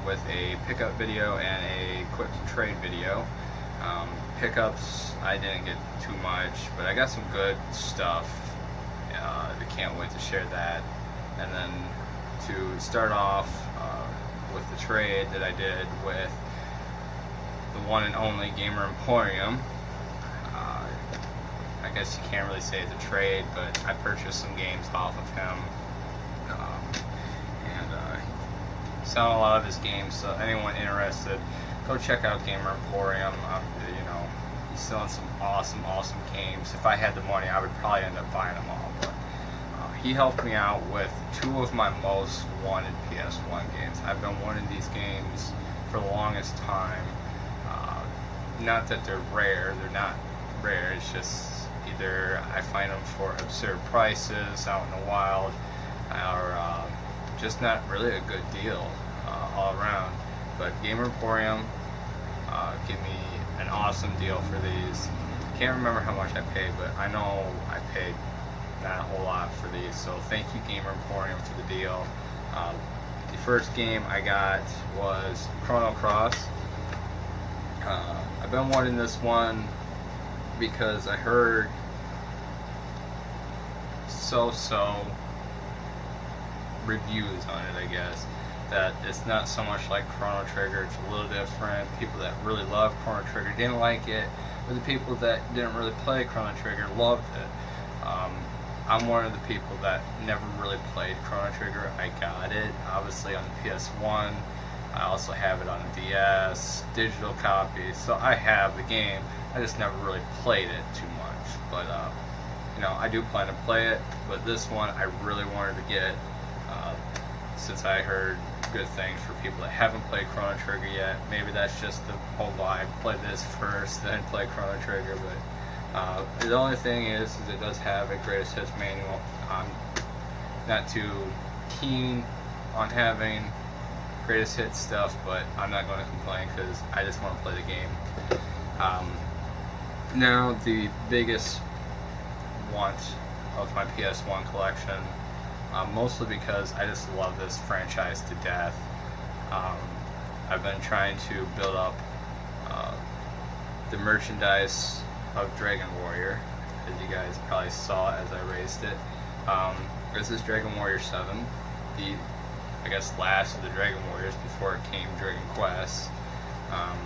with a pickup video and a quick trade video. Pickups, I didn't get too much, but I got some good stuff. I can't wait to share that. And then to start off with the trade that I did with the one and only Gamer Emporium. I guess you can't really say it's a trade, but I purchased some games off of him, and selling a lot of his games. So anyone interested, go check out Gamer Emporium. He's selling some awesome games. If I had the money, I would probably end up buying them all. But he helped me out with two of my most wanted PS1 games. I've been wanting these games for the longest time. Not that they're rare. They're not rare. It's just either I find them for absurd prices out in the wild, or just not really a good deal all around. But Gamer Emporium gave me an awesome deal for these. Can't remember how much I paid, but I know I paid not a whole lot for these. So thank you, Gamer Emporium, for the deal. The first game I got was Chrono Cross. I've been wanting this one because I heard so reviews on it, I guess, that it's not so much like Chrono Trigger. It's a little different. People that really love Chrono Trigger didn't like it, but the people that didn't really play Chrono Trigger loved it. I'm one of the people that never really played Chrono Trigger. I got it obviously on the PS1. I also have it on the DS, digital copy, so I have the game. I just never really played it too much. But I do plan to play it. But this one I really wanted to get, since I heard good things for people that haven't played Chrono Trigger yet. Maybe that's just the whole vibe. Play this first, then play Chrono Trigger. But the only thing is it does have a greatest hits manual. I'm not too keen on having greatest hits stuff, but I'm not going to complain because I just want to play the game. Now the biggest want of my PS1 collection, mostly because I just love this franchise to death. I've been trying to build up the merchandise of Dragon Warrior, as you guys probably saw as I raised it. This is Dragon Warrior 7, the last of the Dragon Warriors before it came Dragon Quest. I'm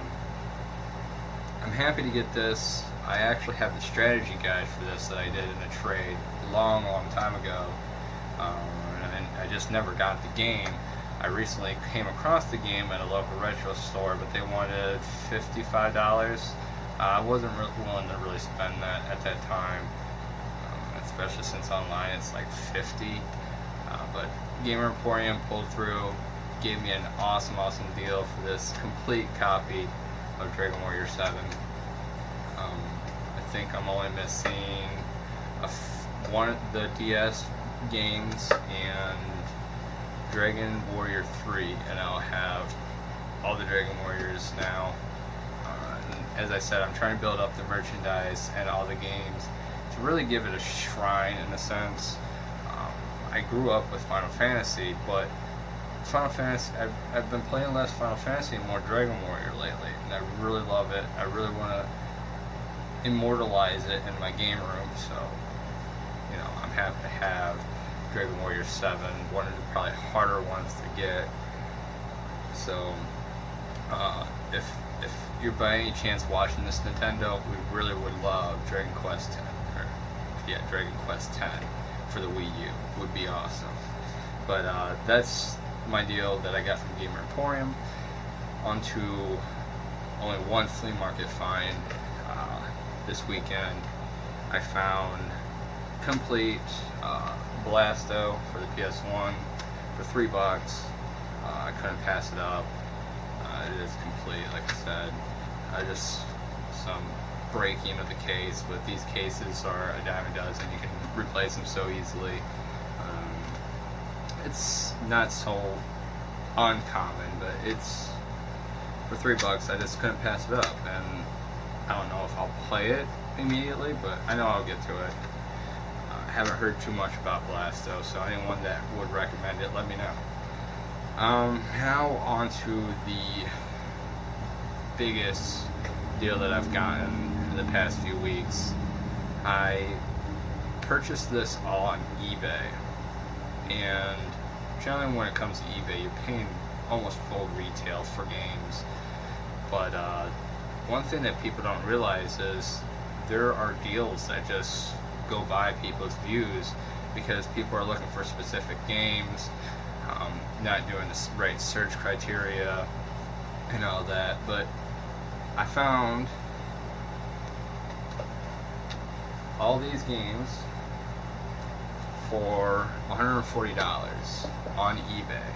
happy to get this. I actually have the strategy guide for this that I did in a trade a long time ago, and I just never got the game. I recently came across the game at a local retro store, but they wanted $55. I wasn't willing to really spend that at that time, especially since online it's like $50. But Gamer Emporium pulled through, gave me an awesome deal for this complete copy of Dragon Warrior 7. I think I'm only missing one of the DS games and Dragon Warrior 3, and I'll have all the Dragon Warriors now. As I said, I'm trying to build up the merchandise and all the games to really give it a shrine in a sense. I grew up with Final Fantasy, but Final Fantasy, I've been playing less Final Fantasy and more Dragon Warrior lately, and I really love it. I really want to immortalize it in my game room, so I'm happy to have Dragon Warrior 7, one of the probably harder ones to get. So if you're by any chance watching this, Nintendo, we really would love Dragon Quest 10, Dragon Quest 10 for the Wii U would be awesome. But that's my deal that I got from Gamer Emporium. Onto only one flea market find this weekend. I found complete Blasto for the PS1 for $3. I couldn't pass it up. It is complete, like I said. Just some breaking of the case, but these cases are a dime a dozen. You can replace them so easily. It's not so uncommon, but it's for $3. I just couldn't pass it up, and I don't know if I'll play it immediately, but I know I'll get to it. I haven't heard too much about Blasto, so anyone that would recommend it, let me know. Now on to the biggest deal that I've gotten in the past few weeks. I purchased this all on eBay, and generally when it comes to eBay, you're paying almost full retail for games. But one thing that people don't realize is there are deals that just go by people's views because people are looking for specific games, not doing the right search criteria and all that. But I found all these games for $140 on eBay.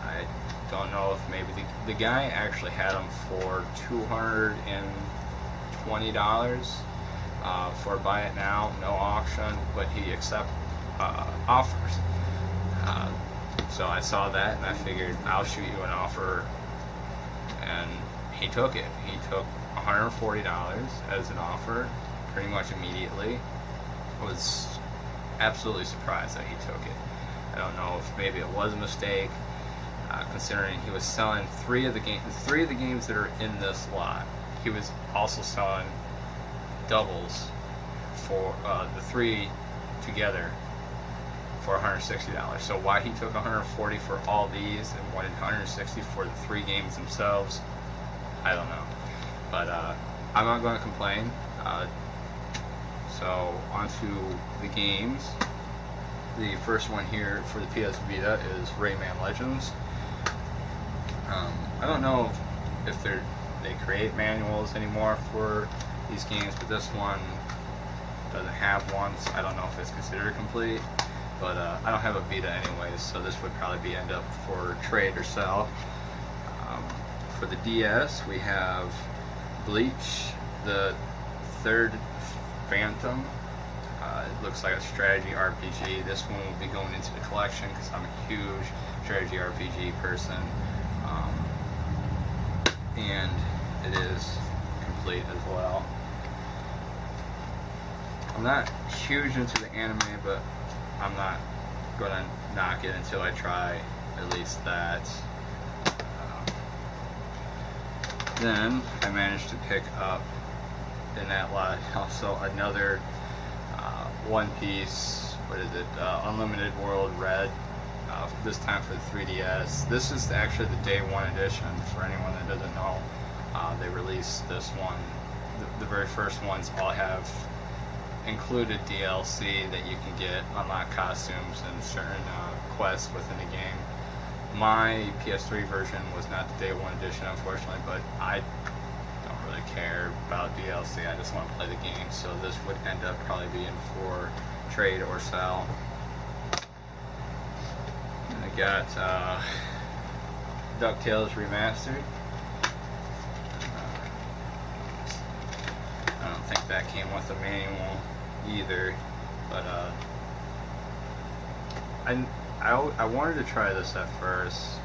I don't know if maybe the guy actually had them for $220 for buy it now, no auction, but he accepts offers. So I saw that and I figured I'll shoot you an offer, and he took it. He took $140 as an offer pretty much immediately. Was absolutely surprised that he took it. I don't know if maybe it was a mistake, considering he was selling three of the games that are in this lot. He was also selling doubles for the three together for $160. So why he took $140 for all these and wanted $160 for the three games themselves, I don't know. But I'm not going to complain. So on to the games. The first one here for the PS Vita is Rayman Legends. I don't know if they create manuals anymore for these games, but this one doesn't have one, so I don't know if it's considered complete. But I don't have a Vita anyways, so this would probably be end up for trade or sell. For the DS, we have Bleach, the third Phantom. It looks like a strategy RPG. This one will be going into the collection because I'm a huge strategy RPG person. And it is complete as well. I'm not huge into the anime, but I'm not going to knock it until I try at least that. Then I managed to pick up in that lot also another One Piece, what is it, Unlimited World Red, this time for the 3DS. This is actually the day one edition. For anyone that doesn't know, they released this one. The very first ones all have included DLC that you can get, unlock costumes and certain quests within the game. My PS3 version was not the day one edition, unfortunately, but I don't really care about DLC. I just want to play the game, so this would end up probably being for trade or sell. And I got DuckTales Remastered. I don't think that came with a manual either, but I wanted to try this at first.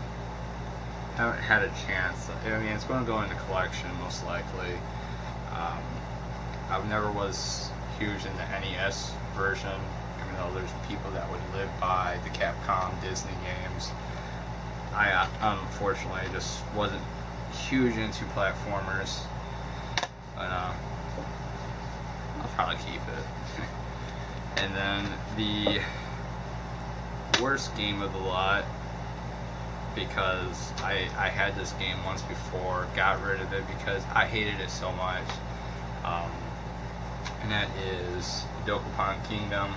Haven't had a chance. I mean, it's going to go into collection most likely. I never was huge in the NES version, even though there's people that would live by the Capcom Disney games. I unfortunately just wasn't huge into platformers, but I'll probably keep it. And then the worst game of the lot, because I had this game once before, got rid of it because I hated it so much, and that is Dokapon Kingdom.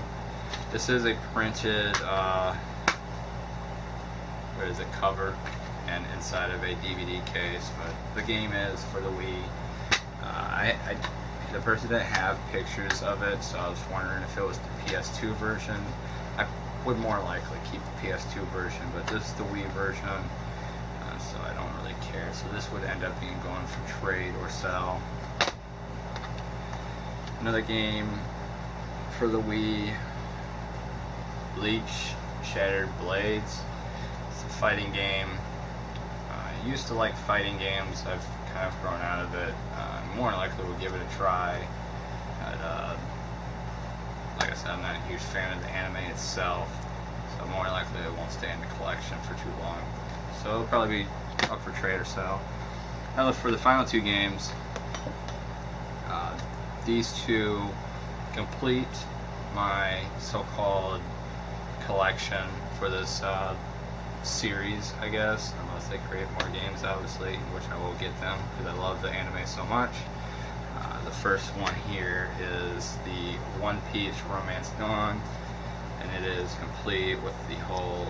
This is a printed cover and inside of a DVD case, but the game is for the Wii. The person didn't have pictures of it, so I was wondering if it was the PS2 version. I would more likely keep the PS2 version, but this is the Wii version, so I don't really care. So this would end up being going for trade or sell. Another game for the Wii, Bleach Shattered Blades. It's a fighting game. I used to like fighting games. I've kind of grown out of it. More than likely we'll give it a try. But, like I said, I'm not a huge fan of the anime itself, so but more likely it won't stay in the collection for too long. So it'll probably be up for trade or so. Now for the final two games, these two complete my so-called collection for this series, I guess, unless they create more games, obviously, which I will get them because I love the anime so much. The first one here is the One Piece Romance Dawn, and it is complete with the whole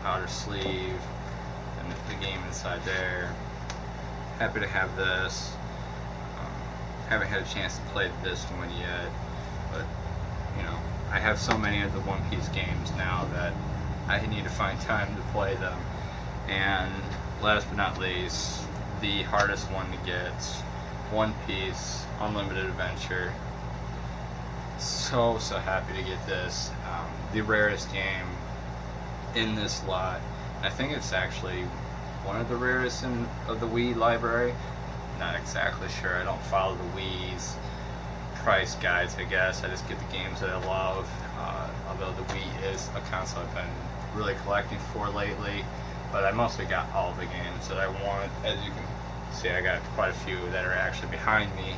outer sleeve and the game inside there. Happy to have this. Haven't had a chance to play this one yet, but you know, I have so many of the One Piece games now that I need to find time to play them. And last but not least, the hardest one to get, One Piece Unlimited Adventure. So happy to get this. The rarest game in this lot. I think it's actually one of the rarest of the Wii library. Not exactly sure. I don't follow the Wii's price guides, I guess. I just get the games that I love. Although the Wii is a console I've been really collecting for lately, but I mostly got all the games that I want. As you can see, I got quite a few that are actually behind me,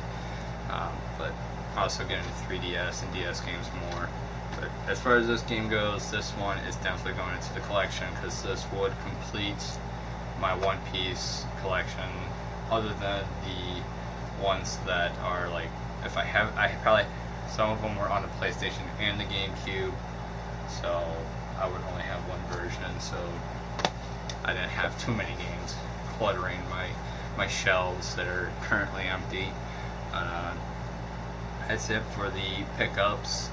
but also getting 3DS and DS games more. But as far as this game goes, this one is definitely going into the collection because this would complete my One Piece collection, other than the ones that are like, if I probably, some of them were on the PlayStation and the GameCube, so I would only have one version, so I didn't have too many games cluttering my shelves that are currently empty. That's it for the pickups.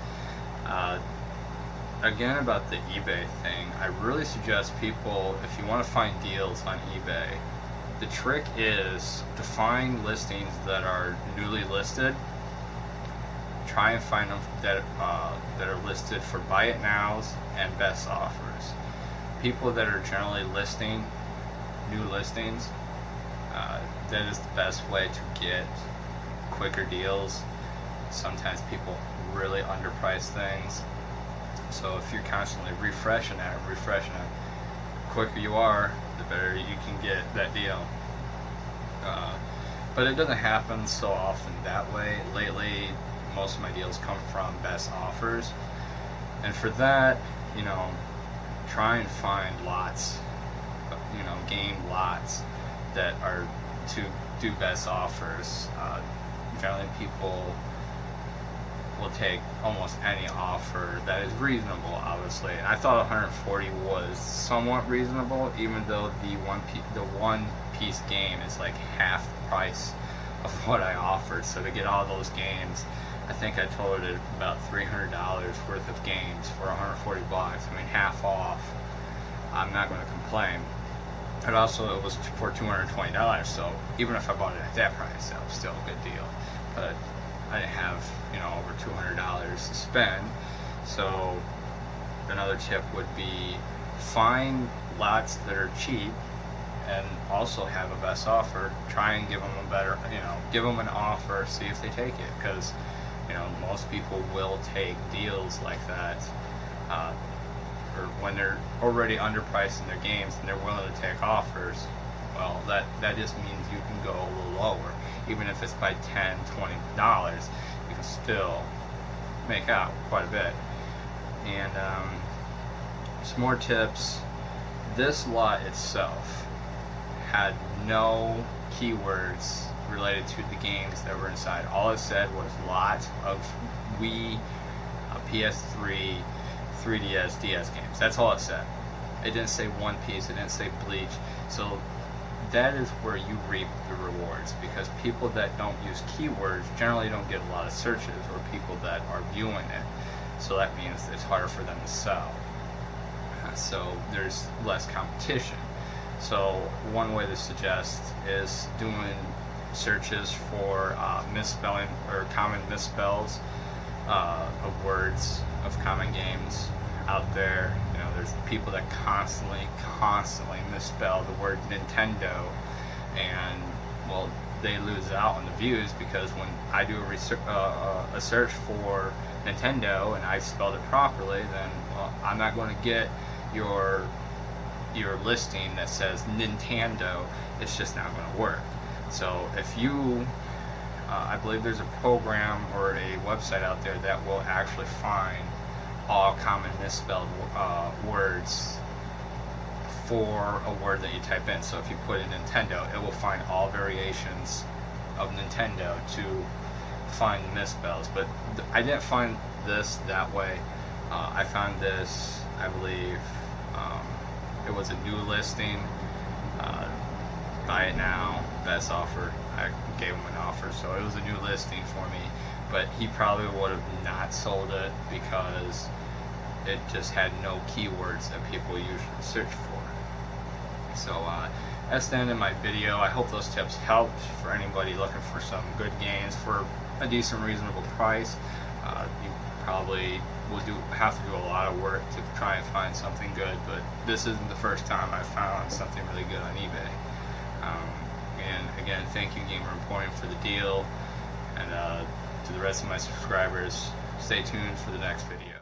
Again, about the eBay thing, I really suggest people, if you want to find deals on eBay, the trick is to find listings that are newly listed. Try and find them that are listed for buy it nows and best offers. People that are generally listing new listings, that is the best way to get quicker deals. Sometimes people really underprice things, so if you're constantly refreshing it, the quicker you are, the better you can get that deal. But it doesn't happen so often that way. Lately, most of my deals come from best offers, and for that, you know, try and find lots, you know, game lots that are to do best offers. Generally, people will take almost any offer that is reasonable, obviously. And I thought 140 was somewhat reasonable, even though the One Piece game is like half the price of what I offered. So to get all those games, I think I told it about $300 worth of games for 140 bucks. I mean, half off. I'm not going to complain. But also, it was for $220, so even if I bought it at that price, that was still a good deal. But I didn't have, you know, over $200 to spend. So another tip would be find lots that are cheap and also have a best offer. Try and give them a better, you know, give them an offer, see if they take it, because, you know, most people will take deals like that, or when they're already underpriced in their games and they're willing to take offers. Well, that just means you can go a little lower. Even if it's by $10, $20, you can still make out quite a bit. And some more tips. This lot itself had no keywords related to the games that were inside. All it said was lot of Wii, PS3, 3DS, DS games. That's all it said. It didn't say One Piece, it didn't say Bleach. So that is where you reap the rewards, because people that don't use keywords generally don't get a lot of searches, or people that are viewing it. So that means it's harder for them to sell. So there's less competition. So one way to suggest is doing searches for misspelling or common misspells of words of common games out there. You know, there's people that constantly misspell the word Nintendo, and well, they lose out on the views, because when I do a search for Nintendo and I spelled it properly, then Well, I'm not going to get your listing that says Nintendo. It's just not going to work. So if you I believe there's a program or a website out there that will actually find all common misspelled words for a word that you type in. So if you put in Nintendo, it will find all variations of Nintendo to find the misspells. But I didn't find this that way. I found this, I believe, it was a new listing. Buy it now, best offer. I gave him an offer, so it was a new listing for me. But he probably would have not sold it because it just had no keywords that people usually search for. So that's the end of my video. I hope those tips helped for anybody looking for some good games for a decent, reasonable price. You probably will have to do a lot of work to try and find something good, but this isn't the first time I've found something really good on eBay. And again, thank you, Gamer Emporium, for the deal, and to the rest of my subscribers, stay tuned for the next video.